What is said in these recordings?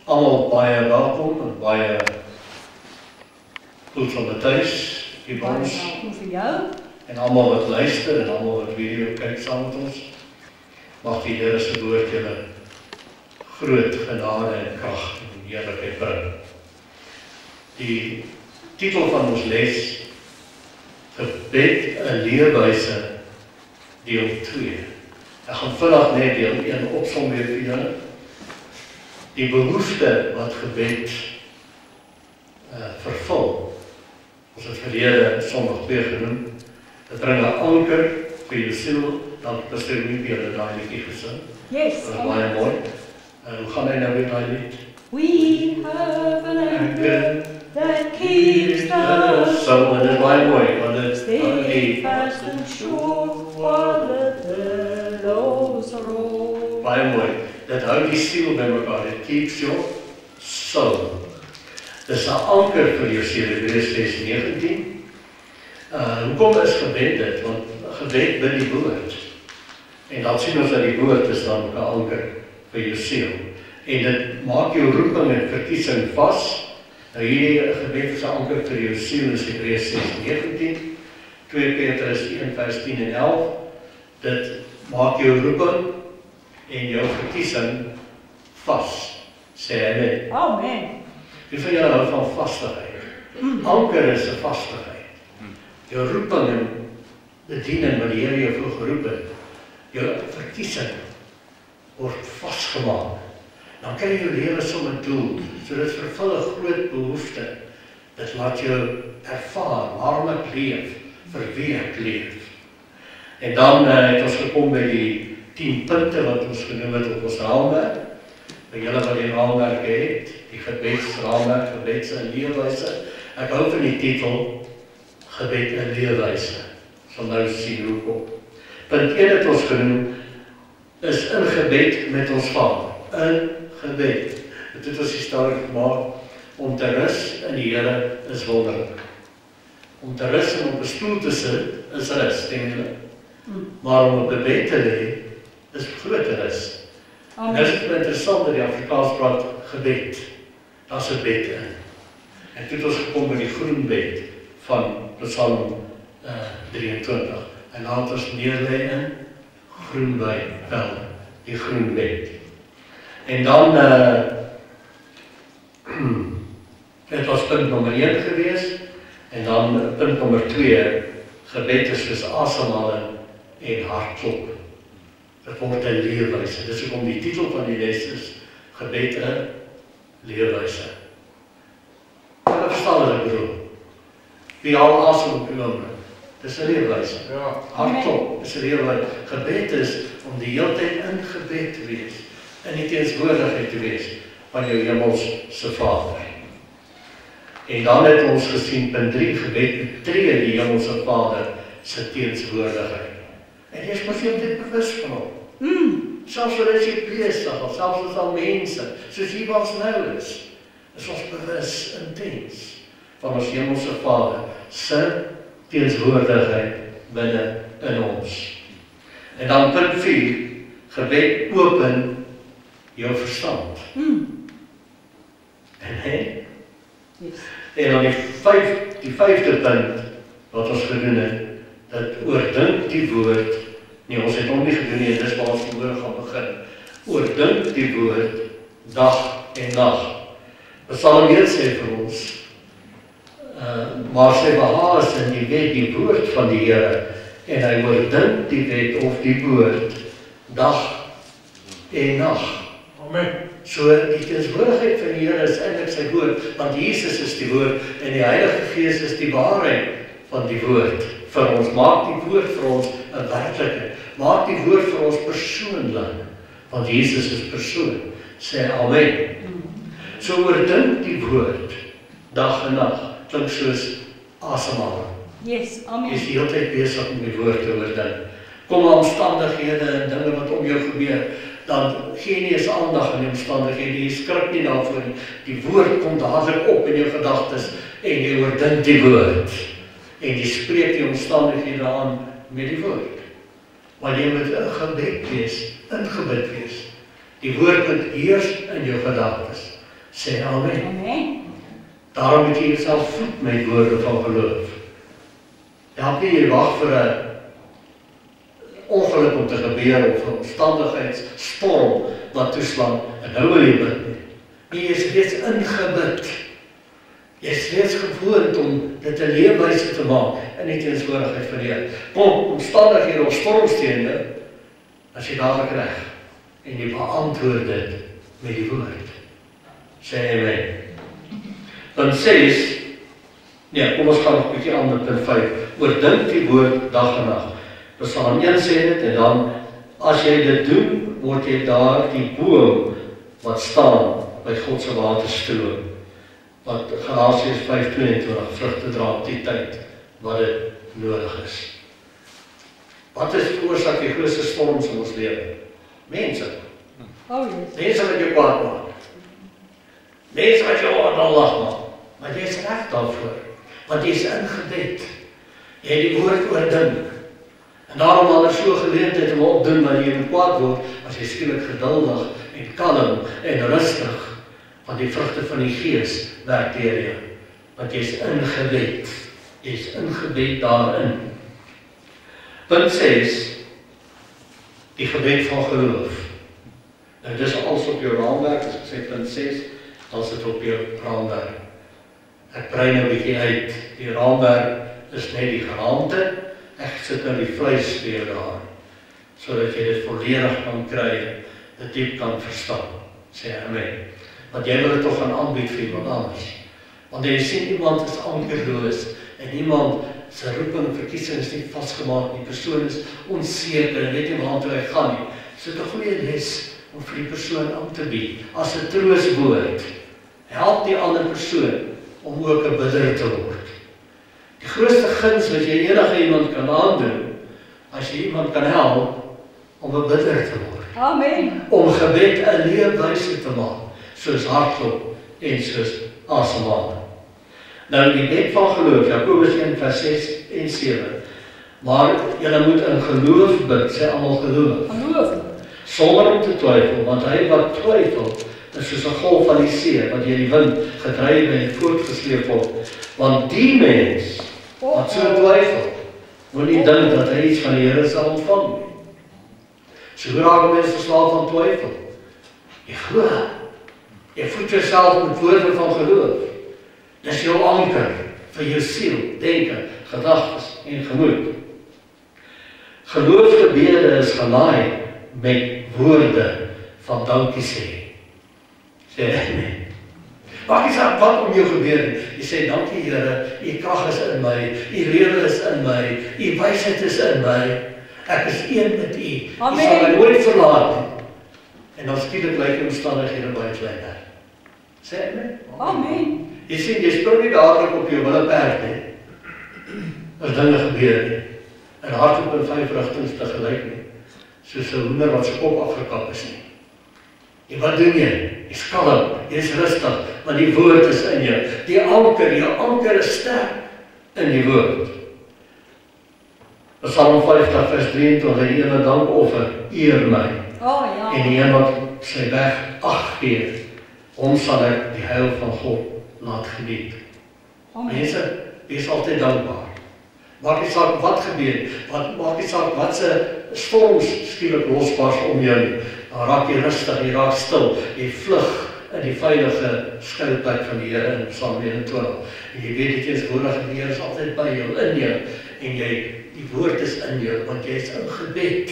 Almal baie welkom en baie goed van die thuis hier by ons. Welkom vir jou. En almal wat luister en almal wat video kyk saam met ons. Mag die Here se woord julle groot genade en krag en heerlikheid bring. Die titel van ons les, Gebed, 'n leefwyse, deel 2. Ek gaan vinnig net deel 1 opsom weer vir julle. Die behoefte wat gebed vervul. Ons het verlede Sondag 2 genoem. Dit bring 'n anker vir jou siel, dan bestel nie weer 'n daai liedjie gesing. Yes. Dat is baie mooi. Hoe gaan hy nou weer daai lied? We have an anchor that keeps the soul. En dit is baie mooi, want dit stay fast and sure while the billows roll. Baie mooi. Dit hou die siel by mekaar. It keeps your soul. Dis 'n anker vir jou siel, Hebreërs 6:19. Hoekom is gebed dit? Want gebed bid die woord. En dan sien ons dat die woord is dan 'n anker vir jou siel. En dit maak jou roeping en verkiesing vas. Nou hierdie gebed is 'n anker vir jou siel, is Hebreërs 6:19. 2 Petrus 1:10 en 11. Dit maak jou roeping en jou verkiesing vas, sê hy net. Amen. Wie van julle hou van vastigheid? Anker is 'n vastigheid. Jou roeping en bediening wat die Here jou voor geroep het, jou verkiesing word vasgemaak. Dan kan jy jou lewe sommer doel, so dit vervul 'n groot behoefte. Dit laat jou ervaar waarom ek leef, vir wie ek leef. En dan het ons gekom by die 10 punte wat ons genoem het op ons raamwerk. By julle wat die raamwerk het, die gebedsraamwerk, gebeds en leefwyse. Ek hou van die titel, Gebed en leefwyse. Sal nou sien hoekom. Punt 1 het ons genoem, is in gebed met ons Vader. In gebed. Dit het ons stelling gemaak, om te rus in die Here is wonderlik. Om te rus en op 'n stoel te sit, is rus, stem julle. Maar om op 'n bed te lê, is groter rus. En dit is interessant dat die Afrikaans praat gebed. Daar's 'n bed in. En toe het ons gekom by die groen bed van Psalm 23. En laat ons neerlê in groen veld, die groen bed. En dan het ons punt nommer 1 gewees. En dan punt nommer 2, gebed is soos asemhaling en hartklop. Dit word 'n leefwyse. Dis hoekom die titel van die les is Gebed 'n leefwyse. Wat verstaan wat ek bedoel? Wie al asem op die oomblik. Dis 'n leefwyse. Ja. Hartklop is 'n leefwyse. Gebed is om die hele tyd in gebed te wees, in die teenwoordigheid te wees van jou hemelse Vader. En dan het ons gesien punt 3, gebed betree die hemelse Vader se teenwoordigheid. En jy is maar veel dit bewus van hom. Selfs as jy besig, of selfs as al mense, soos hier waar ons nou is ons bewus intens van ons hemelse Vader se teenwoordigheid binne in ons. En dan punt 4, gebed open jou verstand. En dan die vyfde punt wat ons gedoen het, dat oordink die woord, nee, ons het hom nie gedoen nie, en dis waar ons vanmôre gaan begin. Oordink die woord dag en nag. Psalm 1 sê vir ons, maar sy behaag is in die wet, die woord van die Here, en hy oordink die wet of die woord dag en nag. Amen. So die teenwoordigheid van die Here is eintlik sy woord, want Jesus is die woord en die Heilige Gees is die waarheid van die woord vir ons. Maak die woord vir ons 'n werklikheid. Maak die woord vir ons persoonlik, want Jesus is persoon. Sê amen. So oordink die woord dag en nag. Klink soos asemhaling. Yes, amen. Jy is die hele tyd besig om die woord te oordink. Kom na omstandighede en dinge wat om jou gebeur, dan gee nie eens aandag aan die omstandighede, jy skrik nie daarvoor nie. Die woord kom dadelik op in jou gedagtes en jy oordink die woord. En jy spreek die omstandighede aan met die woord. Maar jy moet in gebed wees, in gebed wees. Die woord moet heers in jou gedagtes. Sê amen. Amen. Daarom moet jy jouself voed met woorde van geloof. Help nie jy wag vir 'n ongeluk om te gebeur of 'n omstandigheidsstorm wat toeslaan en nou wil jy bid nie. Jy is reeds ingebid. Jy is reeds gewoond om dit 'n leefwyse te maak in die teenwoordigheid van die Here. Kom, omstandighede of stormstene, as jy dadelik reg en jy beantwoord dit met die woord. Sê amen. Punt 6, nee, kom ons gaan nog 'n bietjie aan met punt 5. Oordink die woord dag en nag. Psalm 1 sê dit, en dan, as jy dit doen, word jy daar die boom wat staan by God se waterstroom. Wat Galasiërs 5:22 vrugte dra op die tyd wat dit nodig is. Wat is die oorsaak die grootste storms in ons lewe? Mense. Oh yes. Mense wat jou kwaad maak. Mense wat jou onlag maak. Maar jy is reg daarvoor. Want jy is in gebed. Jy het die woord oordink. En daarom al er so geleentheid om op te doen wanneer jy kwaad word, as jy skielik geduldig en kalm en rustig, want die vrugte van die Gees werk deur jou. Want jy is in gebed. Jy is in gebed daarin. Punt 6, die gebed van geloof. Nou dis alles op jou raamwerk, as ek sê punt 6, dan is dit op jou raamwerk. Ek brei nou 'n bietjie uit, die raamwerk is net die geraamte, ek sit nou die vleis weer daar, sodat jy dit volledig kan kry, dit diep kan verstaan, sê amen. Want jy wil dit toch gaan aanbied vir iemand anders. Want jy sien iemand is ankerloos, en iemand sy roeping, verkiesing is nie vastgemaak, die persoon is onseker, en weet nie waar toe hy gaan nie. So dit 'n goeie les om vir die persoon aan te bied, as 'n troostwoord. Help die ander persoon om ook 'n bidder te word. Die grootste guns wat jy enige iemand kan aandoen, as jy iemand kan help om 'n bidder te word. Amen. Om gebed 'n leefwyse te maak, soos hartklop en soos asemhaling. Nou die wet van geloof, Jakobus 1 vers 6 en 7. Maar julle moet in geloof bid, sê almal geloof. Geloof. Sonder om te twyfel, want hy wat twyfel, is soos 'n golf van die see, wat deur die wind gedryf en voortgesleep word. Want die mens wat so twyfel, moet nie dink dat hy iets van die Here sal ontvang nie. So raak mense verslaaf van twyfel. Jy glo. Jy voed jouself met woorde van geloof. Dis jou anker vir jou siel, denke, gedagtes en gemoed. Geloofsgebede is gelaai met woorde van dankie sê. Sê amen. Maak nie saak wat om jou gebeur nie. Jy sê dankie Here, u krag is in my, u lewe is in my, u wysheid is in my. Ek is een met u. U sal my nooit verlaat nie. En dan skielik lyk die omstandighede baie kleiner. Sê amen. Amen. Jy sien, jy spring nie dadelik op jou wille perd nie. As dinge gebeur nie. En hardloop in 5 rigtings tegelyk nie. Soos 'n hoender wat sy kop afgekap is nie. En wat doen jy? Jy is kalm, jy is rustig, want die woord is in jou. Jou anker is sterk in die woord. Psalm 50 vers 23, die ene dankoffer eer my. Oh ja. En die een wat sy weg ag gee, hom sal ek die heil van God laat geniet. Mense, wees altyd dankbaar. Maak nie saak wat gebeur, maak nie saak wat se storms skielik losbars om jou nie. Dan raak jy rustig, jy raak stil, jy vlug in die veilige skuilplek van die Here in Psalm 21. En jy weet dat jy teenwoordig die Here is altyd by jou, in jou, en die woord is in jou, want jy is in gebed.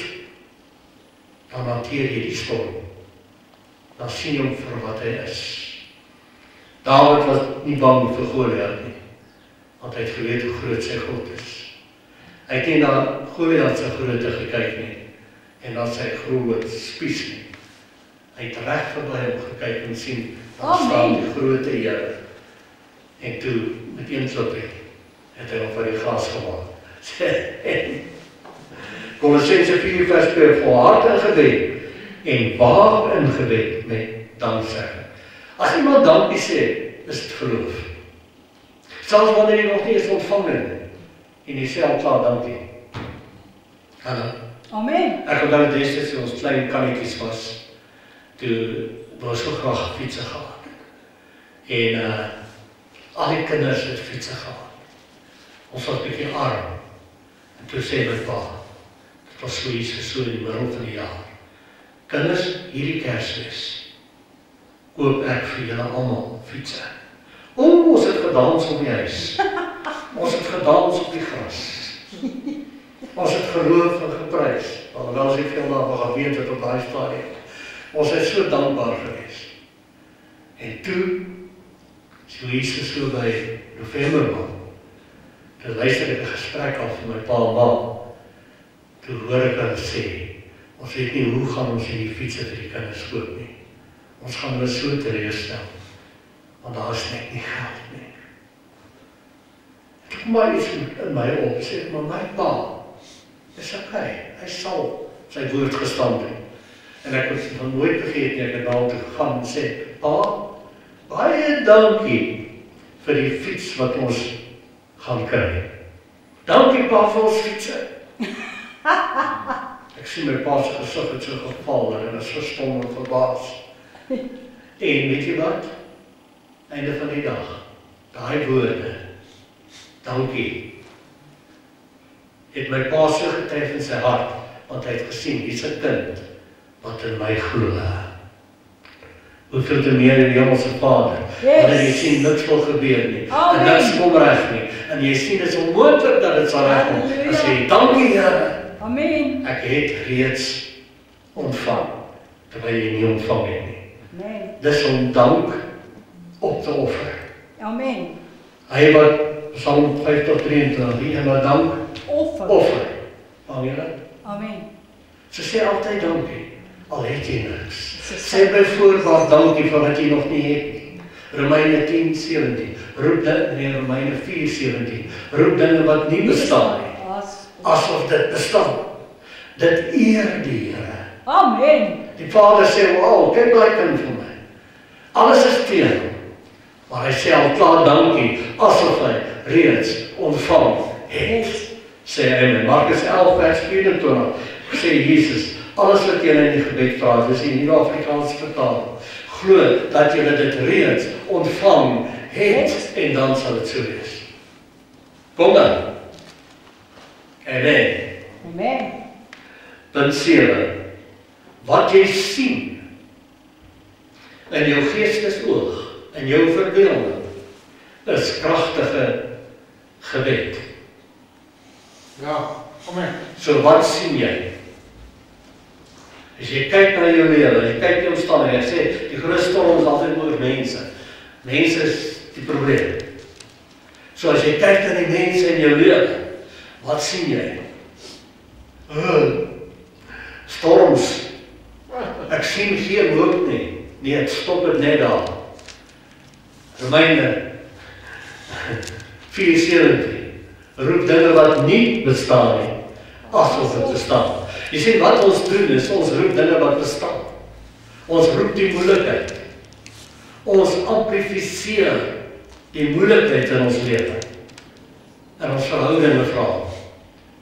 Dan hanteer jy die storm. Dan sien jy hom vir wat hy is. Dawid was nie bang vir Goliat nie, want hy het geweet hoe groot sy God is. Hy het nie na Goliat se grootte gekyk nie, en na sy groot spies nie. Hy het reg verby hom gekyk en sien, daar staan die groote Here. En toe, met een klipie, het hy hom van die gras gemaak. Kolossense 4 vers 2, volhard in gebed, en waag in gebed met danksegging. As iemand dankie sê, is dit geloof. Selfs wanneer jy nog nie eens ontvang het, en jy sê al klaar dankie. Hallo. Amen. Ek onthou destyds toe ons klein kannetjies was, toe wou ons so graag fietsen gehad. En al die kinders het fietsen gehad. Ons was 'n bietjie arm. En toe sê my pa, dit was so in die middel van die jaar. Kinders, hierdie Kersfees koop ek vir julle almal fietsen. Ons het gedans op die huis. Ons het gedans op die gras. Ons het geloof en geprys. Alhoewel ons nie veel daarvan geweet het op daai stadium. Ons is so dankbaar geweest. En toe, so Jesus so by November maand, toe luister ek 'n gesprek af van my pa en ma. Toe hoor ek hulle sê, ons weet nie hoe gaan ons hierdie fietsen vir die kinders koop nie. Ons gaan hulle so teleurstel, want daar is net nie geld nie. Toe kom maar iets in my op, sê, maar my pa, is okay, hy sal sy woord gestand het. En ek het van nooit vergeet nie, ek het daar toe gegaan en sê, pa, baie dankie vir die fiets wat ons gaan kry. Dankie pa vir ons fietsen. Ek sien my pa se gesig het so geval en hy is verstom en verbaas. En weet jy wat? Einde van die dag, daai woorde, dankie, het my pa so getref in sy hart, want hy het gesien, hier's 'n kind wat in my glo. Hoeveel te meer die Hemelse Vader, wanneer jy sien niks wil gebeur nie, en niks kom reg nie, en jy sien dit is onmoontlik dat dit sal regkom, dan sê jy, dankie Here, Amen. ek het reeds ontvang, terwyl jy nie ontvang het nie. Amen. Dis om dank op te offer. Amen. Hy wat, Psalm 50:23, wie en wat dank, offer. Amen. So sê altyd dankie, al het jy niks. Sê byvoorbeeld dankie vir wat jy nog nie het nie. Romeine 10:17, Romeine 4:17, roep dinge wat nie bestaan nie, asof dit bestaan. Dit eer die Here. Amen. Die Vader sê, wow, kyk daai kind vir my. Alles is teen hom. Maar hy sê al klaar dankie, asof hy reeds ontvang het. Sê hy in Markus 11:24, sê Jesus, alles wat julle in die gebed vra, dis in die Afrikaans vertaal, glo dat julle dit reeds ontvang het, en dan sal dit so wees. Kom dan. Amen. Amen. Punt 7. Wat jy sien in jou geestesoog, in jou verbeelding, is kragtige gebed. Ja, amen. So wat sien jy? As jy kyk na jou lewe, as jy kyk na jou omstandighede, ek sê, die groot storm is altyd oor mense. Mense is die probleem. So as jy kyk na die mense in jou lewe, wat sien jy? Storms. Ek sien geen hoop nie. Nee, ek stop dit net daar. Romeine 4:17. Roep dinge wat nie bestaan nie, asof dit bestaan. Jy sien wat ons doen is, ons roep dinge wat bestaan. Ons roep die moeilikheid. Ons amplifiseer die moeilikheid in ons lewe. En ons verhoudinge vra.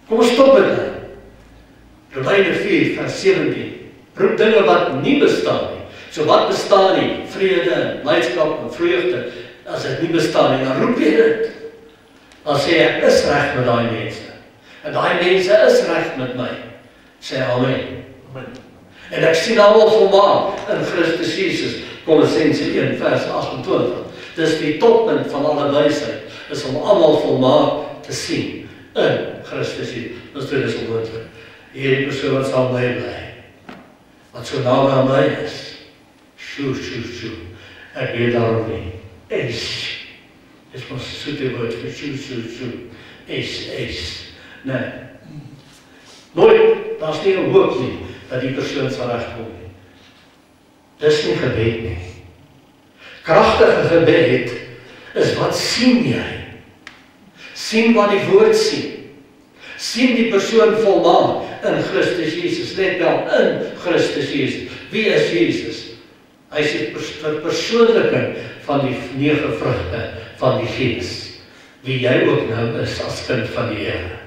Kom ons stop dit nou. Romeine 4:17. Roep dinge wat nie bestaan nie. So wat bestaan nie? Vrede, blydskap en vreugde. As dit nie bestaan nie, dan roep jy dit. Dan sê ek is reg met daai mense. En daai mense is reg met my. Sê amen. Amen. En ek sien almal volmaak in Christus Jesus. Kolossense 1:28. Dis die toppunt van alle wysheid, is om almal volmaak te sien in Christus Jesus. Dit is onmoontlik. Hierdie persoon wat saam by my bly, wat so naby aan my is, sjoe, ek weet daarom nie, is ons soete woord vir sjoe, is, nee, nooit, daar is nie 'n hoop nie, dat die persoon sal regkom nie. Dis nie gebed nie. Kragtige gebed is wat sien jy? Sien wat die woord sien. Sien die persoon volmaak in Christus Jesus, let wel, in Christus Jesus. Wie is Jesus? Hy is die verpersoonliking van die 9 vrugte van die Gees, wie jy ook nou is as kind van die Here.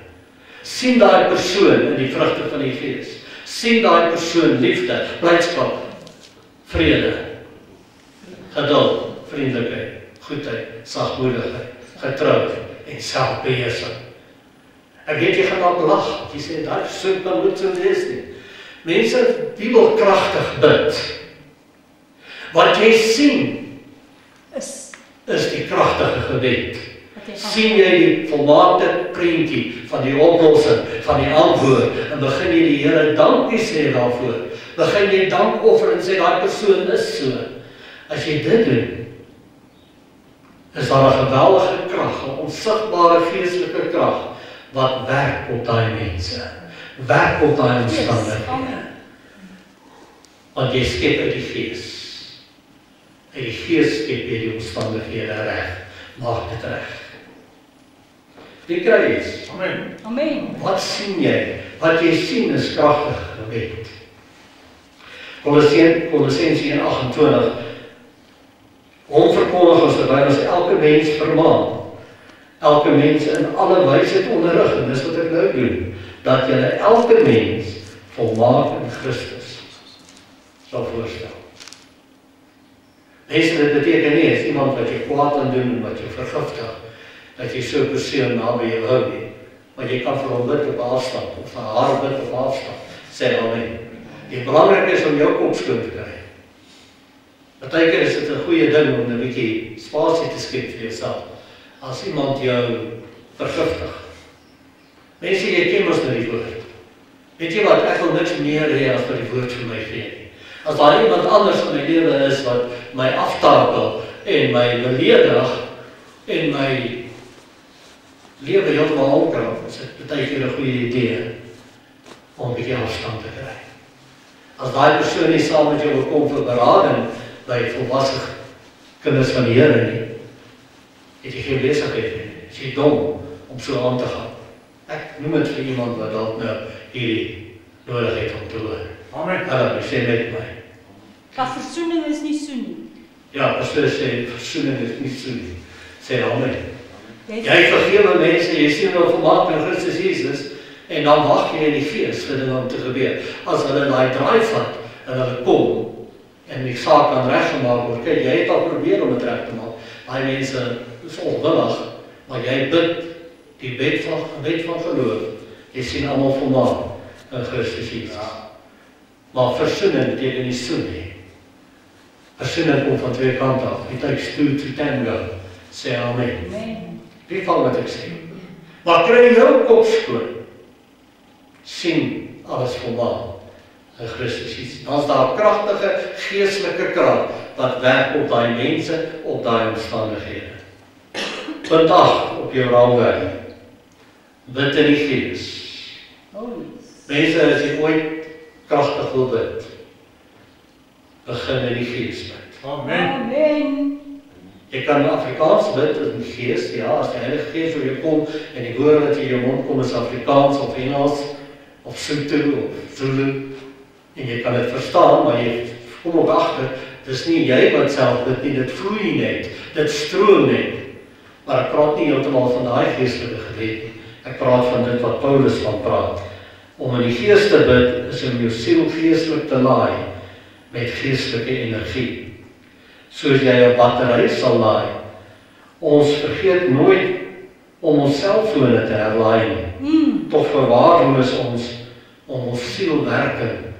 Sien daai persoon in die vrugte van die Gees. Sien daai persoon liefde, blydskap, vrede, geduld, vriendelikheid, goedheid, sagmoedigheid, getrouheid en selfbeheersing. Ek weet jy gaan dalk lag, jy sê, daai soek kan moet so wees nie. Mense, die wil kragtig bid. Wat jy sien, is die kragtige gebed. Sien jy die volmaakte prentjie van die oplossing, van die antwoord, en begin jy die Here dankie sê daarvoor. Begin jy dankoffer en sê, daai persoon is so. As jy dit doen, is daar 'n geweldige krag, 'n onsigbare geestelike krag, wat werk op daai mense, werk op daai omstandighede. Want jy skep uit die gees. En die gees skep jy die omstandighede reg, maak dit reg. Die kry is. Amen. Amen. Wat sien jy? Wat jy sien is kragtige gebed. Kolossense 1:28. Onverkondig ons terwyl ons elke mens vermaan, elke mens in alle wysheid onderrig, en dis wat ek nou doen, dat julle elke mens volmaak in Christus sal voorstel. Mense, dit beteken nie, is iemand wat jy kwaad aan doen en wat jy vergiftig, dat jy so persoon naby jou hou nie, maar jy kan vir hom bid op afstand, of vir haar bid op afstand, sê amen. Die belangrijk is om jou kop skoon te kry. Partykeer is dit 'n goeie ding om 'n bietjie spasie te skep vir jouself, as iemand jou vergiftig. Mense, jy ken mos nou die woord. Weet jy wat, ek wil niks meer hê as wat die woord vir my gee. As daar iemand anders in my lewe is wat my aftakel en my beledig en my lewe heeltemal omkrap, is dit partykeer 'n goeie idee om 'n bietjie afstand te kry. As daai persoon nie saam met jou wil kom vir berading by volwasse kinders van die Here nie, het jy geen besigheid nie. Is jy dom om so aan te gaan. Ek noem dit vir iemand wat dalk nou hierdie nodig het om te hoor. Amen. Hallo, sê met my. Dat versoening is nie so nie. Ja, pastoor sê, versoening is nie so nie. Sê amen. Jy vergewe mense, jy sien hulle volmaak in Christus Jesus, en dan wag jy in die gees vir dit om te gebeur. As hulle daai draai vat, en hulle kom, en die saak kan reggemaak word, kyk, jy het al probeer om dit reg te maak. Daai mense is onwillig, maar jy bid die gebed van geloof. Jy sien almal volmaak in Christus Jesus. Maar versoening beteken nie so nie. Versoening kom van twee kante af. It takes two to tango. Sê amen. Amen. Wie val wat ek sê? Maar kry jou kop skoon. Sien alles volmaak in Christus Jesus. Dan is daar kragtige geestelike krag wat werk op daai mense, op daai omstandighede. Punt 8 op jou raamwerk. Bid in die gees. Mense, as jy ooit kragtig wil bid, begin in die gees bid. Amen. Amen. Jy kan Afrikaans bid in die gees, ja, as die Heilige Gees oor jou kom en die woorde wat in jou mond kom is Afrikaans of Engels of Sotho of Zulu en jy kan dit verstaan, maar jy kom ook agter, dis nie jy wat self bid nie, dit vloei net, dit stroom net. Maar ek praat nie heeltemal van daai geestelike gebed nie. Ek praat van dit wat Paulus van praat. Om in die gees te bid is om jou siel geestelik te laai met geestelike energie. Soos jy 'n battery sal laai. Ons vergeet nooit om ons selfone te herlaai nie. Tot verwaarloos ons om ons sielwerking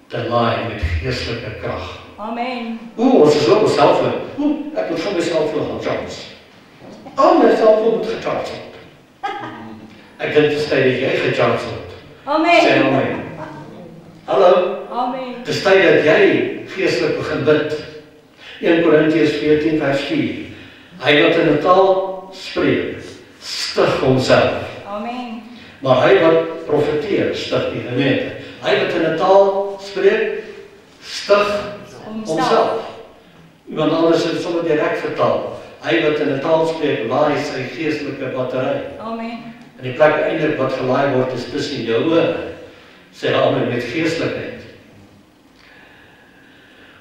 te laai met geestelike krag. Amen. Ons is op ons selfoon. Ek moet van my selfoon gaan charge. Al my selfoon moet gecharge word. Ek dink dis tyd dat jy gecharge word. Amen. Sê amen. Hallo. Amen. Dis tyd dat jy geestelik begin bid. 1 Korintiërs 14 vers 4. Hy wat in 'n taal spreek, stig homself. Amen. Maar hy wat profeteer, stig die gemeente. Hy wat in 'n taal spreek, stig homself. Iemand anders het sommer direk vertaal. Hy wat in 'n taal spreek, laai sy geestelike battery. Amen. En die plek eintlik wat gelaai word is tussen jou ore. Sê amen met geestelikheid.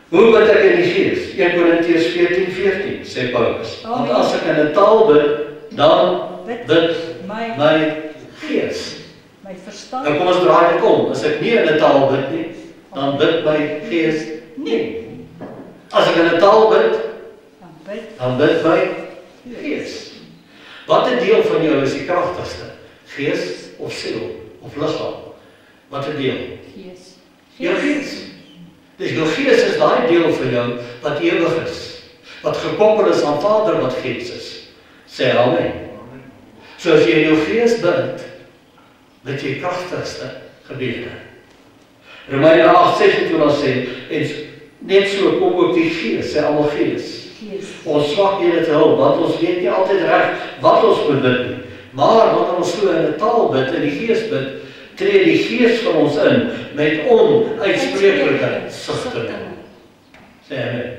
Hoe bid ek in die gees? 1 Korintiërs 14:14 sê Paulus. Want as ek in 'n taal bid, dan bid my gees. My verstand. Nou kom ons draai dit om. As ek nie in 'n taal bid nie, dan bid my gees nie. As ek in 'n taal bid, Dan bid my gees. Watter deel van jou is die kragtigste? Gees of siel of liggaam? Watter deel? Gees. Jou gees. Dus jou gees is daai deel van jou wat ewig is, wat gekoppel is aan Vader wat gees is. Sê amen. So as jy in jou gees bid, bid jy kragtigste gebede. Romeine 8:26 sê, en net so kom ook die gees, sê almal gees. Ons swakhede te hulp, want ons weet nie altyd reg wat ons moet bid nie. Maar wanneer ons so in 'n taal bid, in die gees bid, tree die gees van ons in met onuitspreeklike sigtinge. Sê amen.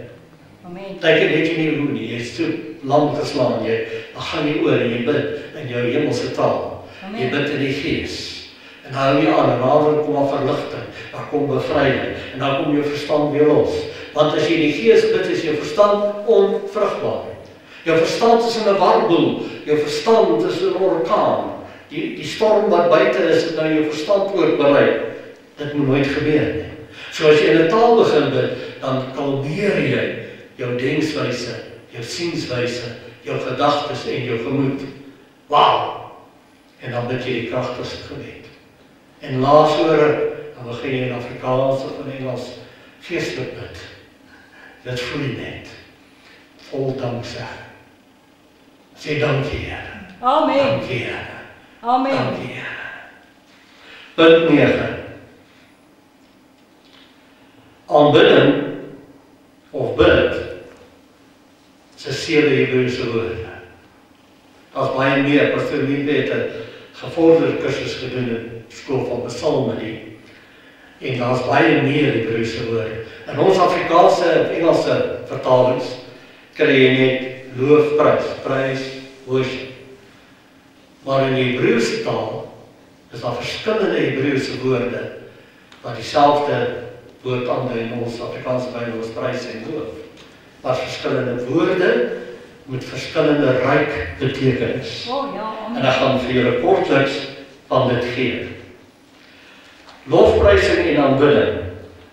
Amen. Teken het jy nie hoe nie, jy is so lang geslaan, jy gaan nie oor en jy bid in jou hemelse taal. Amen. Jy bid in die gees. En hou jy aan, en dan kom daar verligting, daar kom bevryding, en dan kom jou verstand weer los. Want as jy in die gees bid, is jou verstand onvrugbaar. Jou verstand is in 'n warboel, jou verstand is in 'n orkaan. Die storm wat buite is, het nou jou verstand ook bereik. Dit moet nooit gebeur nie. So as jy in 'n taal begin bid, dan kalmeer jy jou denkswyse, jou sienswyse, jou gedagtes en jou gemoed. Wow! En dan bid jy die kragtigste gebed. En laasore, dan begin jy in Afrikaans of in Engels geestelik bid. Dit voel jy net. Vol danksegging. Sê dankie, Here. Amen. Dankie, Here. Amen. Dankie, Here. Punt 9. Aanbidding of bid is 7 Hebreëse woorde. Daar's baie meer, Pastor Wiebe het 'n gevorderde kursus gedoen in skool van psalme nie. En daar's baie meer Hebreëse woorde. In ons Afrikaanse en Engelse vertalings kry jy net loof, prys, worship. Maar in die Hebreëse taal is daar verskillende Hebreëse woorde wat dieselfde woord aandui in ons Afrikaanse Bybel as prys en loof. Maar verskillende woorde met verskillende ryk betekenis. Ja, En amen. ek gaan vir julle kortliks van dit gee. Lofprysing en aanbidding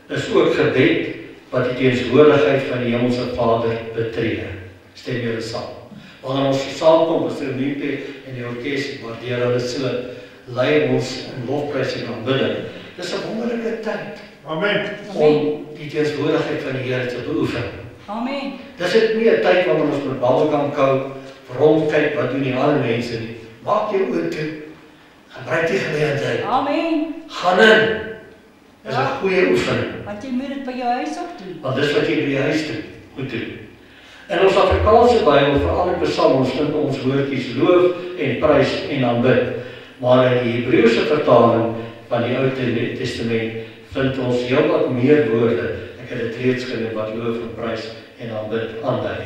is ook gebed wat die teenwoordigheid van die Hemelse Vader betree. Stem julle saam. Wanneer ons saamkom, is die Wiebe en die orkes, waardeer hulle so, lei ons in lofprysing en aanbidding. Dis 'n wonderlike tyd Amen. om die teenwoordigheid van die Here te beoefen. Amen. Dis dit nie 'n tyd wanneer ons met babbel kan kou, rondkyk wat doen die ander mense nie. Maak jou oë toe. Gebruik die geleentheid. Amen. Gaan in. Dis 'n goeie oefening. Want jy moet dit by jou huis ook doen. Want dis wat jy by jou huis moet doen. In ons Afrikaanse Bybel, veral in Psalms, vind ons woordjies loof en prys en aanbid. Maar in die Hebreëse vertaling van die Ou Testament vind ons heelwat meer woorde. Ek het dit reeds genoem wat loof en prys en aanbid aandui.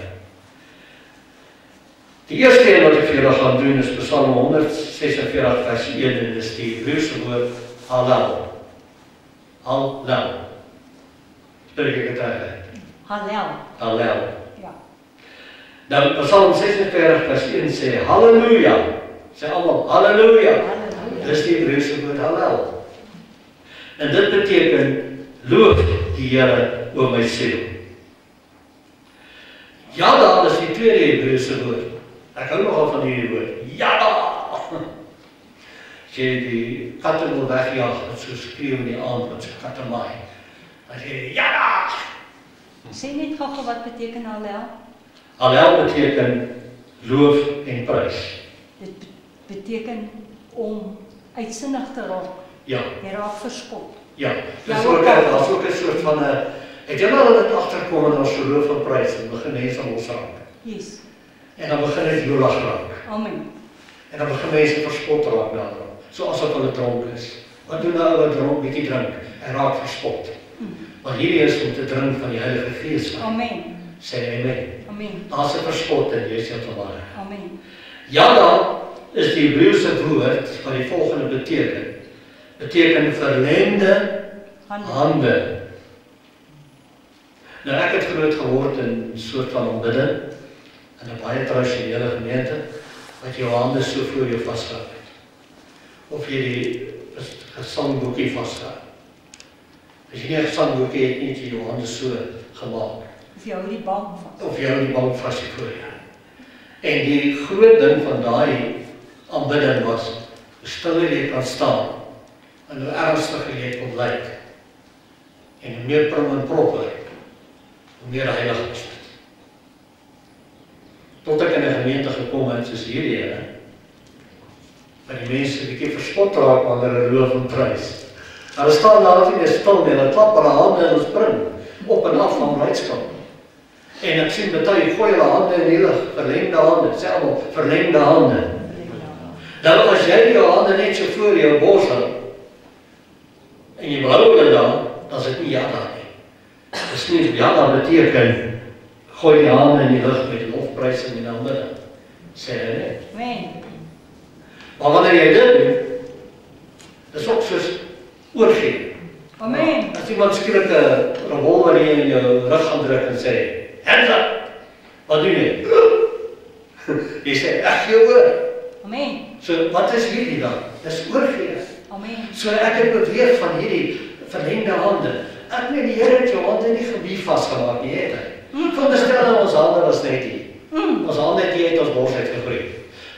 Die eerste een wat ek vir julle gaan doen is Psalm 146 vers 1 en dis die Hebreëse woord Hallel. Hallel. Spreek ek dit uit? Hallel. Hallel. Ja. Nou Psalm 46 vers 1 sê Halleluja. Sê almal Halleluja. Halleluja. Dis die Hebreëse woord Hallel. En dit beteken loof die Here o my siel. Yada is die tweede Hebreëse woord. Ek hou nogal van hierdie woord. Yada. As jy die katte wil wegjaag, wat so skreeu in die aand met sy kattemaai. Dan sê jy yada. Sê net gou wat beteken Hallel? Hallel beteken loof en prys. Dit beteken om uitsinnig te raak. Ja. Jy raak verspot. Ja, Ja, dis ook ook al. daar's ook 'n soort van 'n ek dink wel dat dit agterkom en ons geloof en prys en begin mense los raak. Yes. En dan begin dit jolig raak. Amen. En dan begin mense verspot raak daaroor. So asof hulle dronk is. Wat doen nou 'n dronk bietjie drink en raak verspot? Maar hierdie is om te drink van die Heilige Gees. Amen. Sê amen. Amen. Daar's 'n verspot en jy is heeltemal reg. Amen. Yada is die Hebreëse woord wat die volgende beteken. Beteken verlengde hande. Nou ek het groot geword in 'n soort van aanbidding in 'n baie tradisionele gemeente wat jou hande so voor jou vasgehou het. Of jy die gesangboekie vasgehou. As jy nie 'n gesangboekie het nie, het jy jou hande so gemaak. Of jy hou die bank vas. Of jy hou die bank vas hier voor jou. En die groot ding van daai aanbidding was, hoe stiller jy kan staan, en hoe ernstiger jy kon lyk, en hoe meer prim en proper, hoe meer heilig is dit. Tot ek in 'n gemeente gekom het, soos hierdie ene, waar die mense 'n bietjie verspot raak wanneer hulle loof en prys. Hulle staan daar nie stil nie, hulle klap hulle hande en hulle spring op en af van blydskap. En ek sien baie gooi hulle hande in die lug, verlengde hande, sê almal, verlengde hande. Nou as jy jou hande net so voor jou bors hou, en jy behou hulle daar, dan is dit nie jada nie. Dis nie jada beteken, gooi die hande in die lug met lofprysing en aanbidding. Sê hy net. Amen. Maar wanneer jy dit doen, dis ook soos oorgee. Amen. As iemand skielik 'n revolver hier in jou rug gaan druk en sê, hands up, wat doen jy? Jy sê, ek gee oor. Amen. So, wat is hierdie dan? Dis oorgee. Amen. So ek het beweeg van hierdie verlengde hande. Ek meen die Here het jou hande nie gebied vasgemaak nie, het hy. Veronderstel ons hande was net hier. Ons hande het hier uit ons bors uitgegroei.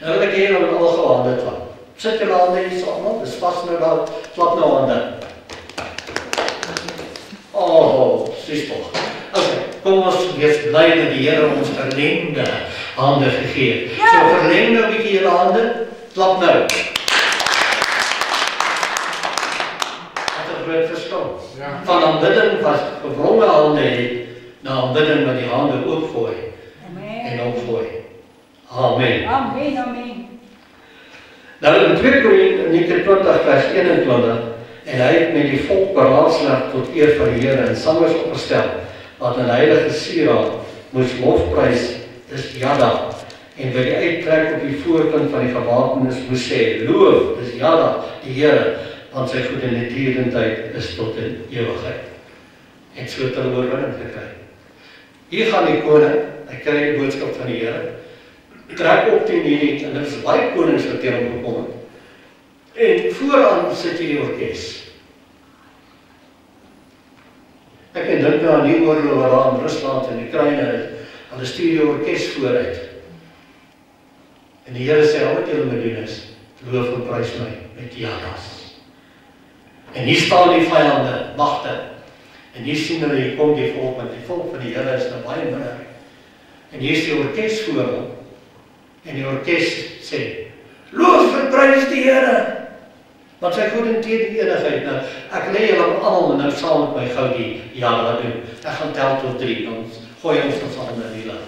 Nou wil ek hier met al jou hande klap. Sit jou hande hier saam, dis vas nou daar, klap nou hande. Oh, sis toch. Okay, kom ons wees bly dat die Here ons verlengde hande gegee. So verleng nou 'n bietjie julle hande, klap nou. Wat 'n groot verskil. Ja. Van aanbidding wat gewronge hande het, na aanbidding wat die hande oopgooi en Amen. opgooi. Amen. Amen. Amen. Nou in 2 Kronieke 20 vers 21, en hy het met die volk beraadslaag tot eer van die Here en sangers opgestel, wat in heilige sieraad moes lofprys, dis Jada, en by die uittrek op die voorpunt van die gewapenis moes sê, loof, dis Jada, die Here, want sy goedertierenheid is tot in ewigheid. En so het hulle oorwinning gekry. Hier gaan die koning, hy kry die boodskap van die Here, trek op teen hierdie, en dit is baie konings wat teen hom gekom het. En vooraan sit hier die orkes. Ek kan dink aan die oorlog wat daar in Rusland en Oekraïne is, hulle stuur die orkes vooruit. En die Here sê, al wat julle moet doen is, loof en prys my met jadas. En hier staan die vyande, magte. En hier sien hulle, hier kom die volk, want die volk van die Here is nou baie minder. En hier is die orkes voor hom, en die orkes sê, loof en prys die Here, want sy goed en teenwoordigheid. Nou, ek lê julle almal nou saam met my gou die jada doen. Ek gaan tel tot 3, dan gooi ons ons hande in die lug.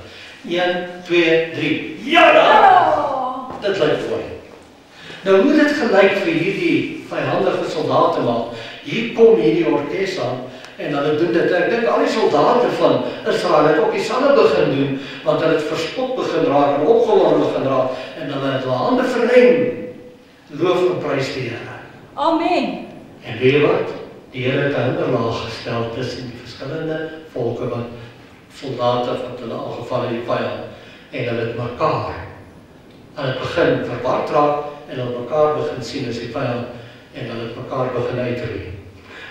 1, 2, 3. Jada! Dit lyk mooi. Nou hoe dit gelyk vir hierdie vyhandige soldate maak. Hier kom hierdie orkes aan en hulle doen dit. Ek dink al die soldate van Israel het ook dieselfde begin doen, want hulle het verspot begin raak en opgewonde begin raak en hulle het hulle hande verleng. Loof en prys die Here. Amen. En weet jy wat? Die Here het 'n hinderlaag gestel tussen die verskillende volke wat soldate wat hulle aangeval het die vyand en hulle het mekaar. Hulle het begin verward raak en hulle mekaar begin sien as die vyand en hulle het mekaar begin uitroei.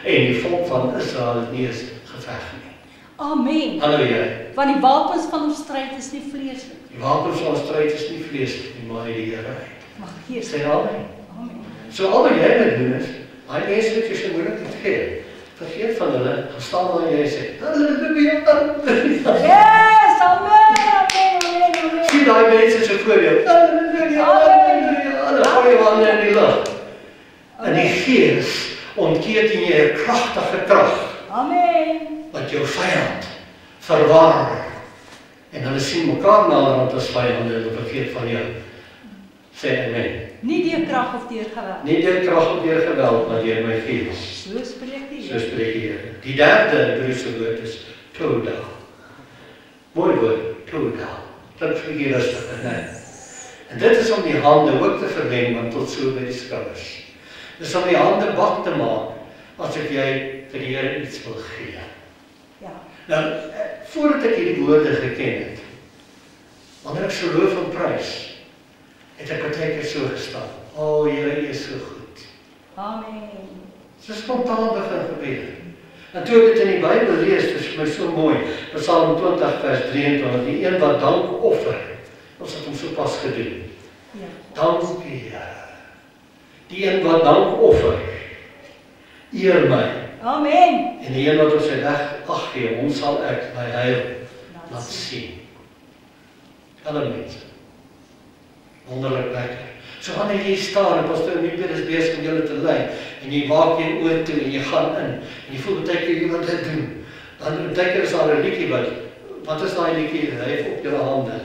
En die volk van Israel het nie eens geveg nie. Amen. Halleluja. Want die wapens van ons stryd is nie vleeslik. Die wapens van ons stryd is nie vleeslik nie, maar die Here. Maar Gees. Sê amen. Amen. So al wat jy moet doen is, daai mense wat jy so moeilik het gee, vergeet van hulle, gaan staan waar jy sê, halleluja. Yes, amen. Amen. Amen. Amen. Sien daai mense so voor jou, halleluja, halleluja, hulle gooi jou hande in die lug. In die Gees ontketen jy 'n kragtige krag, Amen. wat jou vyand verwar. En hulle sien mekaar naderhand as vyande, hulle vergeet van jou. Sê amen. Nie deur krag of deur geweld. Nie deur krag of deur geweld, maar deur my Gees. So spreek die So Here. spreek die Here. Die derde Hebreëse woord is Toda. Mooi woord, Toda. Klink vir die rustig, né? En dit is om die hande ook te verleng, want tot so by die skouers. Dis om die hande bak te maak, asof jy vir die Here iets wil gee. Ja. Nou, voordat ek hierdie woorde geken het, wanneer ek so loof en prys, het ek baie keer so gestaan. O, Here, U is so goed. Amen. So spontaan begin gebeur. En toe ek dit in die Bybel lees, dit is vir my so mooi, Psalm 20 vers 23, die een wat dank offer, ons het hom so pas gedoen. Ja. Dank die Here. Die een wat dank offer, eer my. Amen. En die een wat op sy weg ag gee, hom sal ek my heil laat sien. Alle mense. Wonderlik lekker. So wanneer jy staan, en pastoor Miepie is besig om julle te lei, en jy waak jy oor toe, en jy gaan in, en jy voel baie keer jy wat dit doen, dan baie keer is daar 'n liedjie wat is daai liedjie, ryf op julle hande.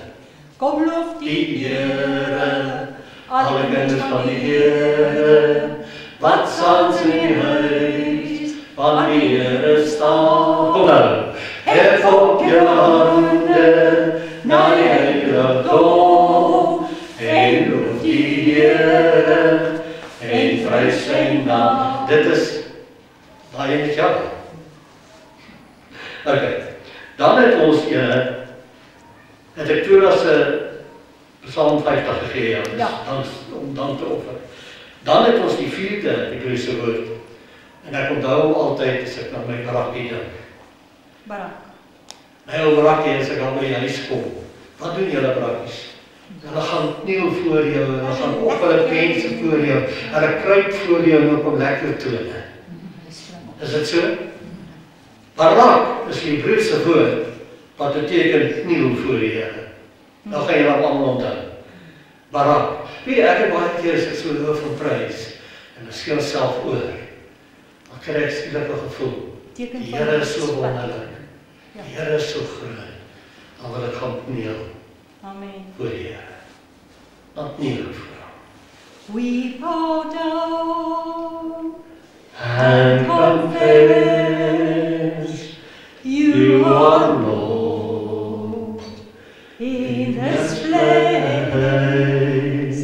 Kom loof Die Here, alle kinders van die Here, wat saans in die huis van die Here staan. Kom nou, hef op jou hande, na die heiligdom, en loof die Here, en prys sy naam. Dit is baie net jou. Okay, dan het ons het ek toe as Psalm 50 gegee, om dan te offer. Dan het ons die 4de Hebreëse woord, en ek onthou hom altyd as ek na my karakter dink. Barak. My ou brakkie, as ek al by die huis kom, wat doen julle brakkies? Hulle gaan kniel voor jou, hulle gaan op hulle pense voor jou, hulle kruip voor jou en op lekker tone. Is dit so? Barak is die Hebreëse woord, wat beteken kniel voor die Here. Nou gaan julle allemaal onthou. Barak. Weet jy, ek het baie keer as ek so loof en prys, en ek skeel self oor, dan kry ek skielik 'n gevoel. Die Here is so wonderlik. Die Here is so groot. Dan wil ek gaan kniel. Amen. Voor die Here. Dan kniel ek voor hom. We bow down And confess you are Lord. In this place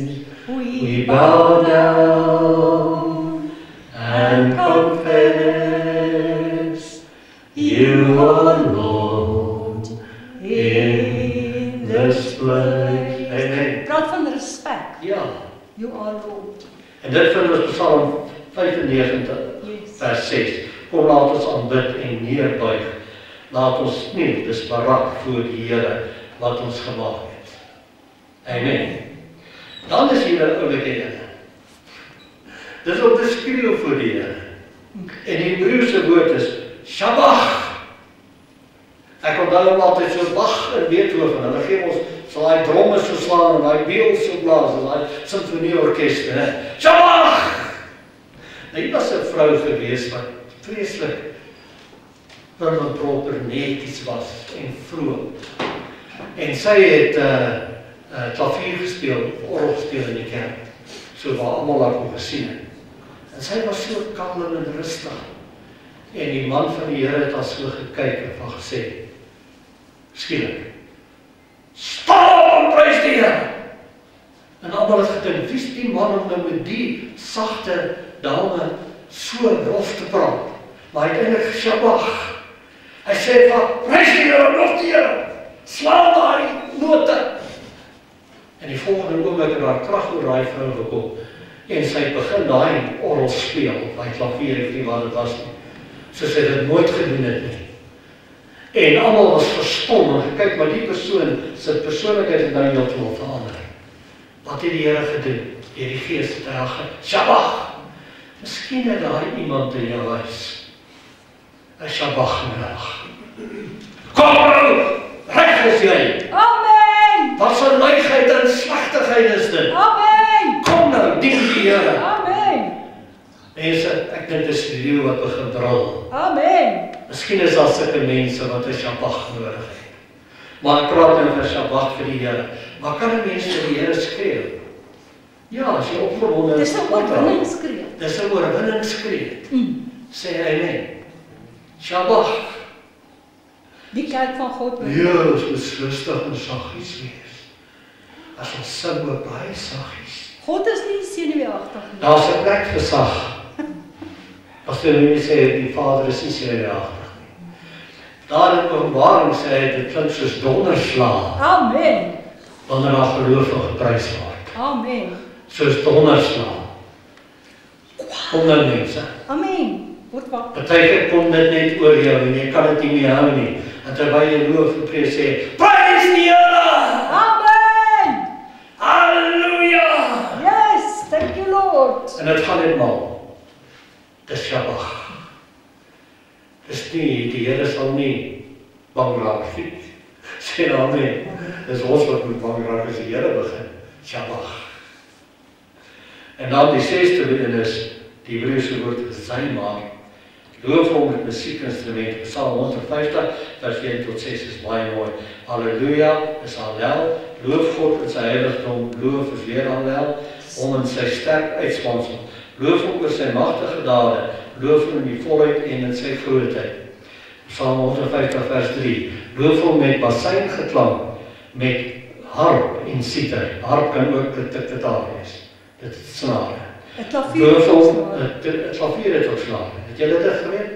We bow down and confess you are Lord in this place. Amen. Praat van respect. Ja. You are Lord. En dit vind ons Psalm 95 Yes. vers 6. Kom laat ons aanbid en neerbuig. Laat ons kniel, dis barak voor die Here wat ons gemaak het. Amen. Dan is hier 'n oulike Here. Dis om te skreeu voor die Here. En die Hebreëse woord is Shabach. Ek onthou hom altyd so Bach en Beethoven. Hulle gee ons so daai dromme so slaan en daai beeld so blaas en daai simfonieorkeste, né? Shabach! Hy was 'n vrou gewees wat vreeslik proper netjies was en vroom. En sy het klavier gespeel, of orgel gespeel in die kerk, so waar almal haar kon gesien het. En sy was so kalm en rustig. En die man van die Here het haar so gekyk en van gesê, skielik, staan, prys die Here! En almal het gedink, wie is die man om nou met die sagte dame so rof te praat? Maar uiteindelik Shabach. Hy sê van, prys die Here, lof die Here, slaan daai note. En die volgende oomblik het daar krag oor daai vrou gekom. En sy begin daai orgel speel, daai klavier, ek weet nie wat dit was nie. Soos sy dit nooit gedoen het nie. En almal was verstom en gekyk, maar die persoon, sy persoonlikheid het nou heeltemal verander. Wat het die Here gedoen? Deur die Gees het hy haar Shabach. Miskien het daar iemand in jou huis 'n Shabach nodig. Kom nou, reg is jy. Amen. Wat vir luigheid en slagtigheid is dit? Amen. Kom nou, dien die Here. Amen. Mense, ek dink dis die leeu wat begin brul. Amen. Miskien is daar sulke mense wat 'n Shabach nodig het. Maar ek praat nou van Shabach vir die Here. Maar kan 'n mens vir die Here skreeu? Ja, as jy opgewonde is. Dis 'n oorwinningskreet. Dis 'n oorwinningskreet. Sê amen. Shabach. Die kerk van God. Ja, ons moet rustig en saggies wees. As ons sing ook baie saggies. God is nie senuweeagtig nie. Daar's 'n plek vir sag. As jy nie sê die Vader is nie senuweeagtig nie. Daar in Openbaring sê hy dit klink soos donderslag. Amen. Wanneer daar geloof en geprys word. Amen. Soos donderslag. Kom nou mense. Amen. Word wakker. Partykeer kom dit net oor jou en jy kan dit nie meer hou nie. En terwyl jy loof en preek sê, prys die Here! Amen! Halleluja! Yes, thank you Lord. En dit gaan net mal. Dis Shabbat. Dis nie, die Here sal nie bang raak nie. Sê nou nie. Dis ons wat moet bang raak as die Here begin. Shabbat. En dan die 6de een is, die Hebreëse woord sy maar. Loof hom met musiekinstrumente. Psalm 150, vers 1 tot 6 is baie mooi. Halleluja is Hallel. Loof God in sy heiligdom. Loof is weer Hallel. Om in sy sterk uitspansel. Loof hom oor sy magtige dade. Loof hom in die volheid en in sy grootheid. Psalm 150 vers 3. Loof hom met basijngeklank, met harp en siter. Harp kan ook 'n tiktaar wees. Dit is snare. 'n klavier. Loof hom, 'n klavier het ook snare. Het julle dit geweet?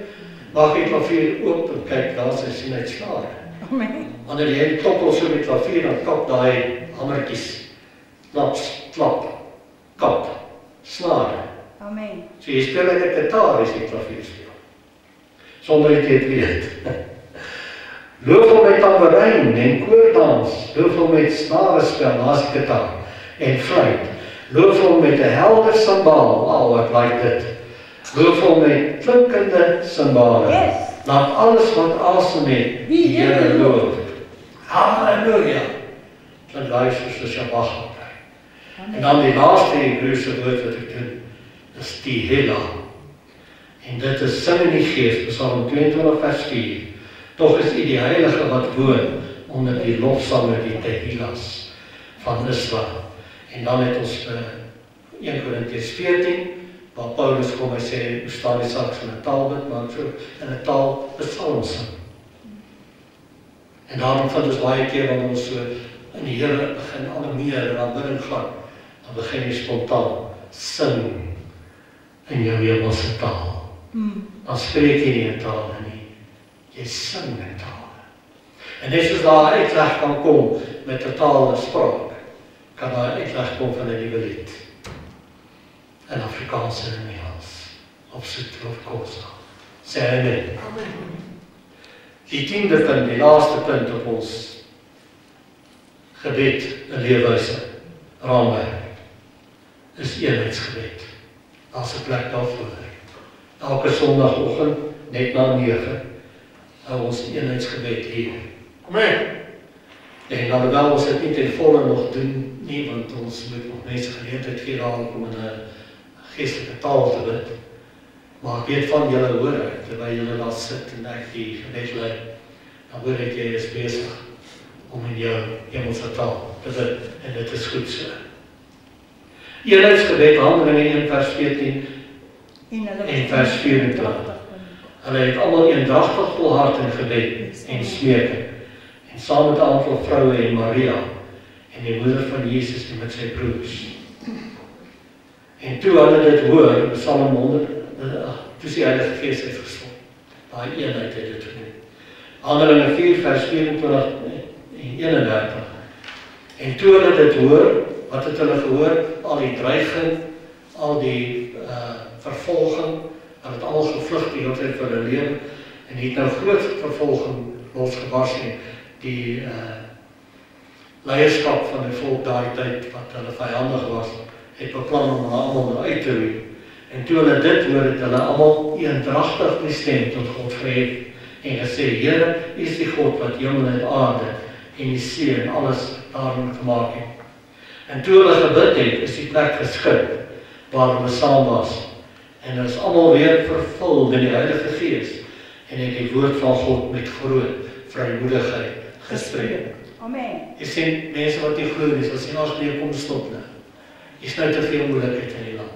Maak die klavier oop en kyk, daar sien hy snare. Amen. Wanneer jy klop so met klavier, dan kap daai hamertjies. Klap, klap, kap, snare. Amen. So jy speel in 'n gitaar as jy klavier speel. Sonder dat jy het weet. Loof hom met tamboerijn en koordans. Loof hom met snarespel naast die gitaar en fluit. Loof hom met 'n helder sambaal. Wow, ek like dit. Loof hom met klinkende simbale. Yes. Laat alles wat asem het, die Here loof. Halleluja. Dan luister soos Shabbat. En dan die laaste Hebreëse woord wat ek doen, is die Hela. En dit is sing in die gees, Psalm 22 vers 4. Tog is U die Heilige wat woon onder die lofsange, die Tehilas van Israel. En dan het ons 1 Korintiërs 14, waar Paulus kom en sê, hoe staan die saks in 'n taalbid, maar so in 'n taal psalm sing. En daarom vind ons baie keer wanneer ons so in die Here begin animeer en aanbidding gaan, dan begin jy spontaan sing in jou hemelse taal. Dan spreek jy nie in tale nie, jy sing in tale. En net soos daar uitleg kan kom met 'n taal en spraak, kan daar uitleg kom van 'n nuwe lied. In Afrikaans en in Engels, op Soet of Kosa. Sê amen. Die 10de punt, die laaste punt op ons gebed, 'n leefwyse, raamwerk, is eenheidsgebed. As 'n plek daarvoor. Elke Sondagoggend, net na 9, hou ons eenheidsgebed hier. Amen. En alhoewel ons dit nie ten volle nog doen nie, want ons moet nog mense geleentheid gee daarom om in 'n geestelike taal te bid. Maar ek weet van julle hoor ek, terwyl julle daar sit en ek die gebed lei, dan hoor ek jy is besig om in jou hemelse taal te bid, en dit is goed so. Eenheidsgebed, Handelinge 1 vers 14 en vers 24. Hulle het almal eendragtig volhard in gebed en smeeking, en saam met 'n aantal vroue en Maria, en die moeder van Jesus en met sy broers. En toe hulle dit hoor, Psalm 100, toe die Heilige Gees uitgestort. Daai eenheid het dit genoem. Handelinge 4 vers 24 en 31. En toe hulle dit hoor, wat het hulle gehoor? Al die dreiging, al die vervolging, hulle het almal gevlug die hele tyd vir hulle lewe, en het nou groot vervolging losgebars en die leierskap van die volk daai tyd, wat hulle vyandig was, het beplan om hulle almal uit te roei. En toe hulle dit hoor, het hulle almal eendragtig gestem tot God verhef en gesê, Here, U is die God wat hemel en aarde en die see en alles daarin gemaak het. En toe hulle gebid het, is die plek geskik waar hulle saam was. En hulle is almal weer vervul in die Heilige Gees en het die woord van God met groot vrymoedigheid gespreek. Amen. Jy sien mense wat nie glo nie, sal sê, ag nee, kom stop nou. Is nou te veel moeilikheid in die land.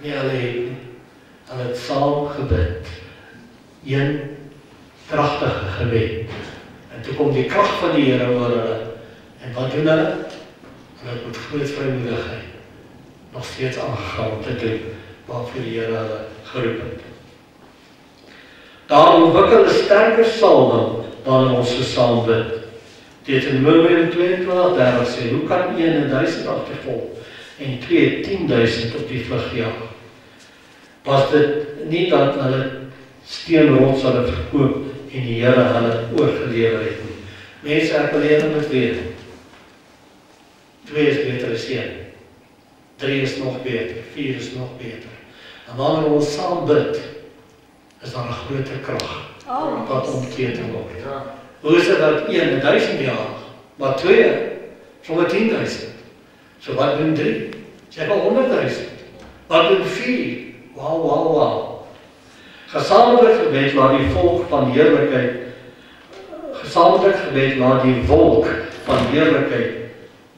Nee, hulle het saam gebid. Een kragtige gebed. En toe kom die krag van die Here oor hulle. En wat doen hulle? Hulle het met groot vrymoedigheid nog steeds aangegaan om te doen waarvoor die Here hulle geroep het. Daar ontwikkel 'n sterker salwing wanneer ons so saam bid. Deuteronomium 22:30 sê, hoe kan 1,000 agtervolg en 2 10.000 op die vlug jaag? Was dit nie dat hulle steenrots hulle verkoop en die Here hulle oorgelewer het nie. Mense, ek wil hê moet weet. 2 is beter as 1. 3 is nog beter, 4 is nog beter. En wanneer ons saam bid, is daar 'n groter krag wat ontketen word. Ja. Hoe is dit dat 1 1000 jaar, maar 2 sommer 10.000? So wat doen 3? Sê al 100.000. Wat doen 4? Wow. Gesamentlik gebed laat die volk van heerlikheid, gesamentlik gebed laat die wolk van heerlikheid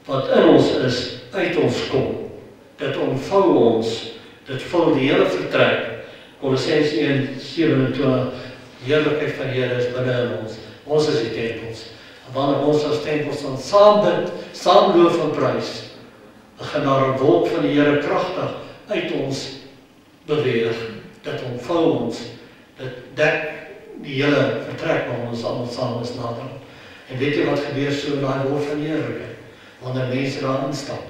wat in ons is, uit ons kom. Dit omvou ons, dit vul die hele vertrek. Kolossense 1:27, die heerlikheid van die Here is binne in ons. Ons is die tempels. En wanneer ons as tempels dan saam bid, saam loof en prys, begin daar 'n wolk van die Here kragtig uit ons beweeg. Dit omvou ons, dit dek die hele vertrek waar ons almal saam is nader. En weet jy wat gebeur so in daai wolk van die heerlikheid? Wanneer mense daarin stap,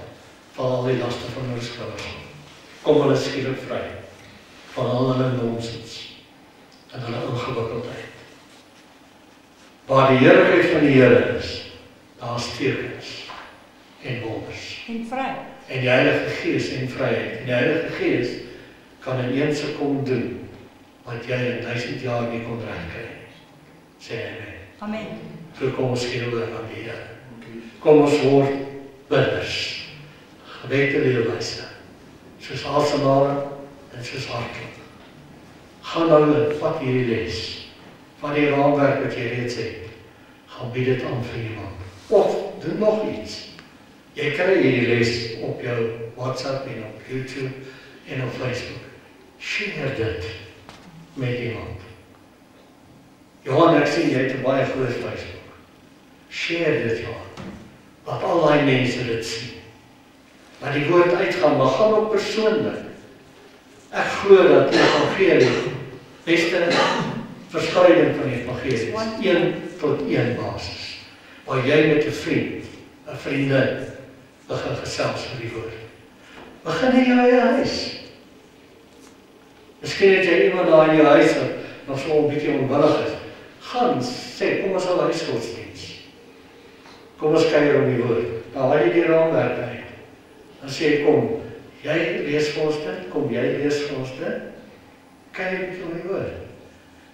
val al die laste van hulle skouers. Kom hulle skielik vry van al hulle nonsens en hulle ingewikkeldheid. Waar die heerlikheid van die Here is, daar is tekens en wonders. En vry. En die Heilige Gees en vryheid. En die Heilige Gees kan in 1 sekonde doen wat jy in 1000 jaar nie kon regkry nie. Sê amen. Amen. So kom ons gee oor aan die Here. Kom ons word bidders. Gebed en leefwyse. Soos asemhale en soos hartklop. Gaan nou en vat hierdie les. Van die raamwerk wat jy reeds het. Gaan bied dit aan vir iemand. Of doen nog iets. Jy kry hierdie les op jou WhatsApp en op YouTube en op Facebook. Share dit met iemand. Johan, ek sien jy het 'n baie groot Facebook. Share dit, Johan. Laat al die mense dit sien. Laat die woord uitgaan, maar gaan ook persoonlik. Ek glo dat die evangelie, beste verspreiding van die evangelie, is 1-tot-1 basis. Waar jy met 'n vriend, 'n vriendin, begin gesels oor die woord. Begin in jou eie huis. Miskien het jy iemand daar in jou huis wat nog so 'n bietjie onwillig is. Gaan sê, kom ons hou huisgodsdiens. Kom ons kuier om die woord. Nou haal jy die raamwerk uit. Dan sê jy, kom, jy lees vir ons dit, kom jy lees vir ons dit. Kuier bietjie om die woord.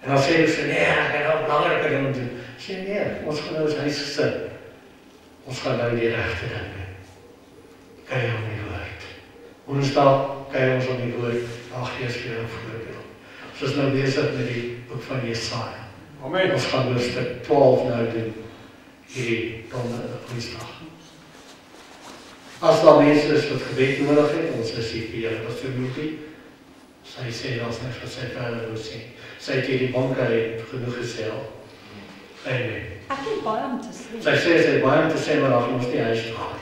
En dan sê jy, nee, ek het nou belangrijke dinge doen. Sê nee, ons gaan nou ons huis gesit. Ons gaan nou die regte ding doen. Kuier om die woord. Woensdag kuier ons om die woord. Ag, Gees vir jou voorbeeld. Ons is nou besig met die boek van Jesaja. Amen. Ons gaan hoofstuk 12 nou doen, hierdie Woensdag. As daar mense is wat gebed nodig het, ons is hier vir julle, wat vermoedie. Sy sê, daar is niks wat sy verder wil sê. Sy het hierdie banke genoeg gesê al. Amen. Ek het baie om te sê. Sy sê, sy het baie om te sê, maar dan gaan ons nie huis toe gaan.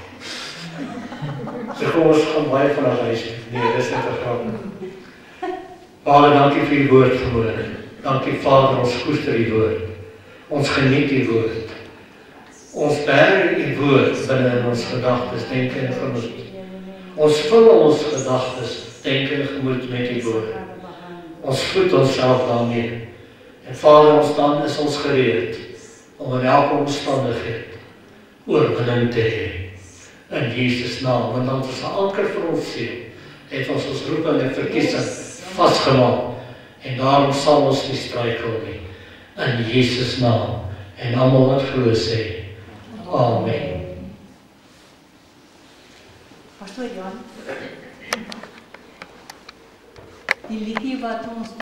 So kom ons gaan baie van haar huis toe. Nee, dis net 'n grap. Vader, dankie vir die woord vanmôre. Dankie Vader, ons koester die woord. Ons geniet die woord. Ons berg die woord binne in ons gedagtes, denke en gemoed. Ons vul ons gedagtes, denke en gemoed met die woord. Ons voed onsself daarmee. En Vader, ons dan is ons gereed om in elke omstandigheid oorwinning te hê. In Jesus naam, want dan is 'n anker vir ons siel. Het ons roeping en verkiesing vasgemaak. En daarom sal ons nie struikel nie. In Jesus naam. En almal wat glo sê, amen. Pastoor Jan, die liedjie wat ons